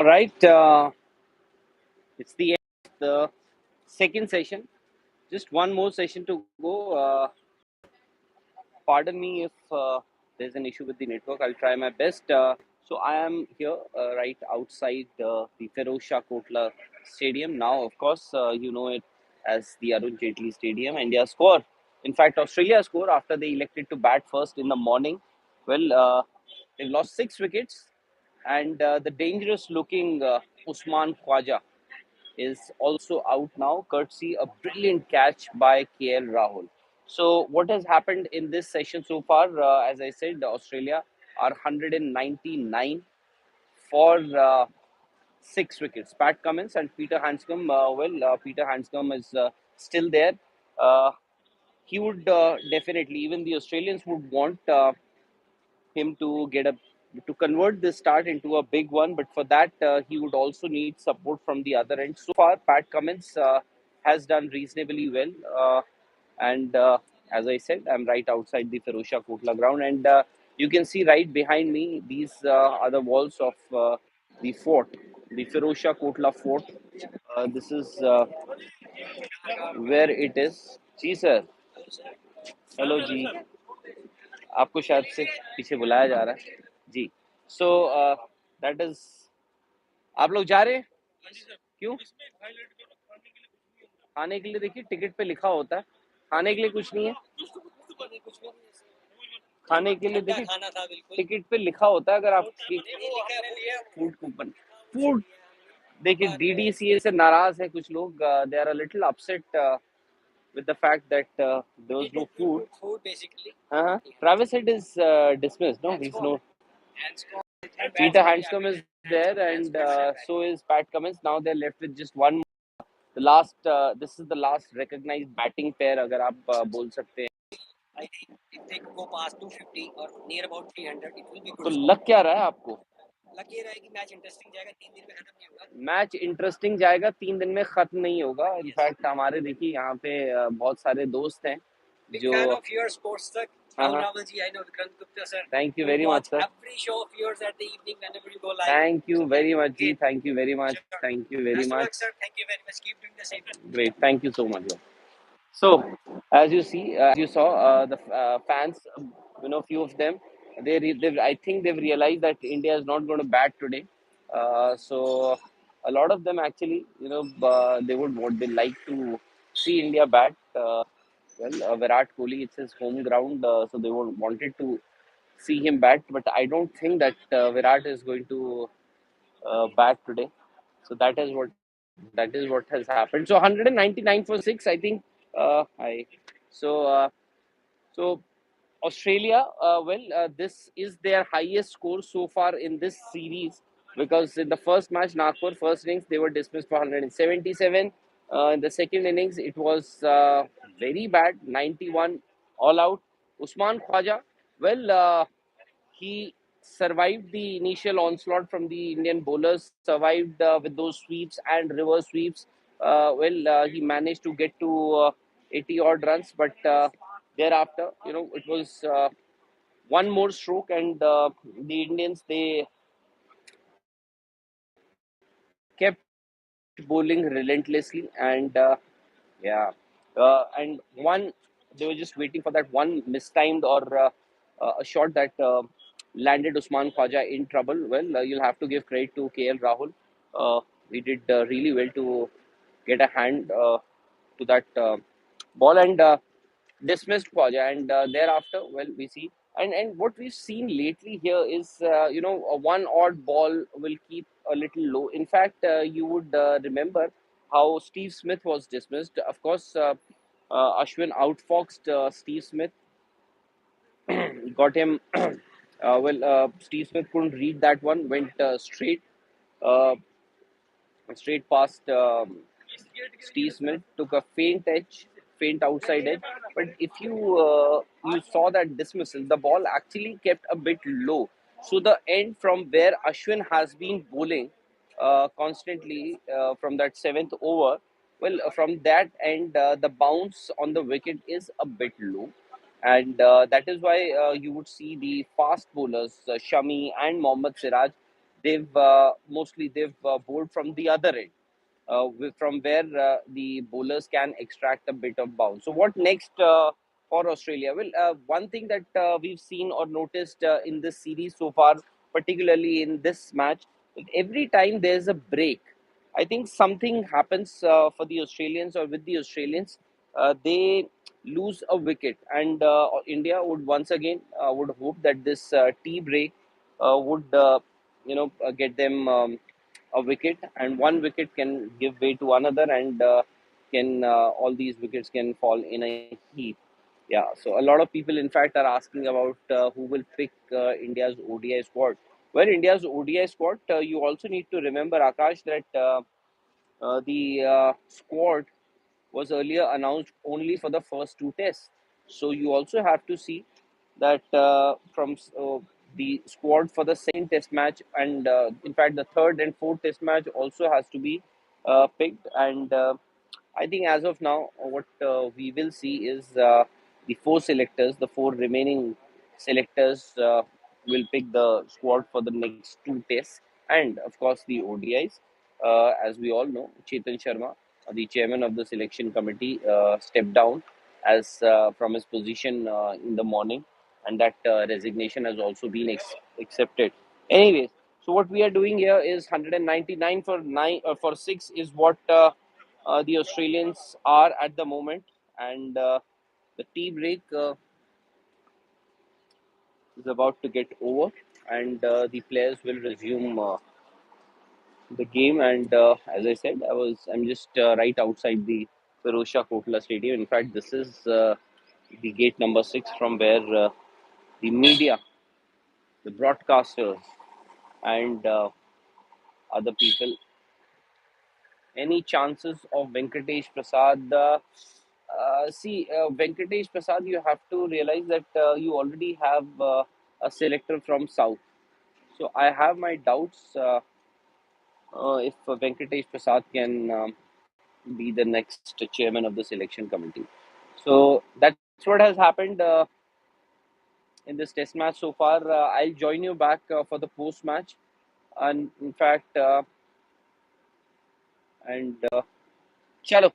All right, it's the end of the second session. Just one more session to go. Pardon me if there's an issue with the network. I'll try my best. So I am here right outside the Ferozshah Kotla Stadium. Now, of course, you know it as the Arun Jaitley Stadium. India score. In fact, Australia score after they elected to bat first in the morning. Well, they've lost 6 wickets, and the dangerous-looking Usman Khwaja is also out now, courtesy a brilliant catch by KL Rahul. So, what has happened in this session so far? As I said, Australia are 199 for 6 wickets. Pat Cummins and Peter Handscomb. Peter Handscomb is still there. Uh, he would definitely, even the Australians would want him to get a to convert this start into a big one, but for that he would also need support from the other end. So far, Pat Cummins has done reasonably well, and as I said, I'm right outside the Ferozshah Kotla ground, and you can see right behind me these are the walls of the fort, the Ferozshah Kotla fort. This is where it is. Ji sir, hello जी, आपको शायद से पीछे बुलाया जा रहा है जी. So that is, आप लोग जा रहे हैं क्यों? खाने के लिए देखिए टिकट पे लिखा होता है, खाने के लिए कुछ नहीं है. खाने के लिए देखिए टिकट पे लिखा होता है अगर आप फूड कूपन फूड. देखिए डीडीसीए से नाराज है कुछ लोग. They are a little upset with the fact that there was no food. Travis Head is dismissed. No, he's no. Peter Handscomb is there, and so is Pat Cummins. Now they're left with just one. The last, this is the last recognized batting pair, अगर आप बोल सकते हैं. तो लग क्या रहा है आपको? लग ये रहा है कि मैच इंटरेस्टिंग जाएगा, 3 दिन में खत्म नहीं होगा. इनफैक्ट हमारे देखिए यहाँ पे बहुत सारे दोस्त हैं जो thank you very much sir. Thank you very much जी. Thank you very much. Thank you very much. Great. Thank you so much. So, as you see, as you saw, the fans, few of them, I think they've realized that India is not going to bat today. So, a lot of them actually, they like to see India bat. Virat Kohli, it's his home ground, so they wanted to see him bat. But I don't think that Virat is going to bat today. So that is what has happened. So 199 for 6, I think. I so so Australia, this is their highest score so far in this series, because in the first match, Nagpur, first innings, they were dismissed for 177. In the second innings, it was very bad, 91 all out. Usman Khwaja, well, he survived the initial onslaught from the Indian bowlers, survived with those sweeps and reverse sweeps. He managed to get to 80 odd runs, but thereafter, it was one more stroke, and the Indians, they kept bowling relentlessly, and and one, they were just waiting for that one mistimed or a shot that landed Usman Khwaja in trouble. Well, you'll have to give credit to KL Rahul. He did really well to get a hand to that ball, and dismissed Khwaja. And thereafter, well, we see. And what we've seen lately here is, a one odd ball will keep a little low. In fact, you would remember how Steve Smith was dismissed. Of course, Ashwin outfoxed Steve Smith, got him. Steve Smith couldn't read that one, went straight past Steve Smith, took a faint outside edge. But if you saw that dismissal, the ball actually kept a bit low. So the end from where Ashwin has been bowling constantly from that seventh over, from that end, the bounce on the wicket is a bit low. And that is why you would see the fast bowlers, Shami and Mohammad Siraj, they've bowled from the other end, from where the bowlers can extract a bit of bounce. So what next for Australia? Well, one thing that we've seen or noticed in this series so far, particularly in this match, that every time there's a break, I think something happens for the Australians or with the Australians. They lose a wicket, and India would once again would hope that this tea break would get them a wicket, and one wicket can give way to another, and can all these wickets can fall in a heap. Yeah, so a lot of people, in fact, are asking about who will pick India's ODI squad. Well, India's ODI squad, you also need to remember, Akash, that the squad was earlier announced only for the first two tests. So you also have to see that from the squad for the second test match, and in fact the third and fourth test match also has to be picked. And I think as of now, what we will see is the four selectors, the four remaining selectors, will pick the squad for the next two tests, and of course the ODIs. As we all know, Chetan Sharma, the chairman of the selection committee, stepped down as from his position in the morning, and that resignation has also been accepted. Anyways, so what we are doing here is 199 for nine for six is what the Australians are at the moment, and the tea break is about to get over, and the players will resume the game. And as I said, I'm just right outside the Firozshah Kotla Stadium. In fact, this is the gate number 6 from where the media, the broadcasters, and other people. Any chances of Venkatesh Prasad? Venkatesh Prasad, you have to realize that you already have a selector from South. So I have my doubts if Venkatesh Prasad can be the next chairman of the selection committee. So that's what has happened in this test match so far. I'll join you back for the post match, and in fact, and chalo.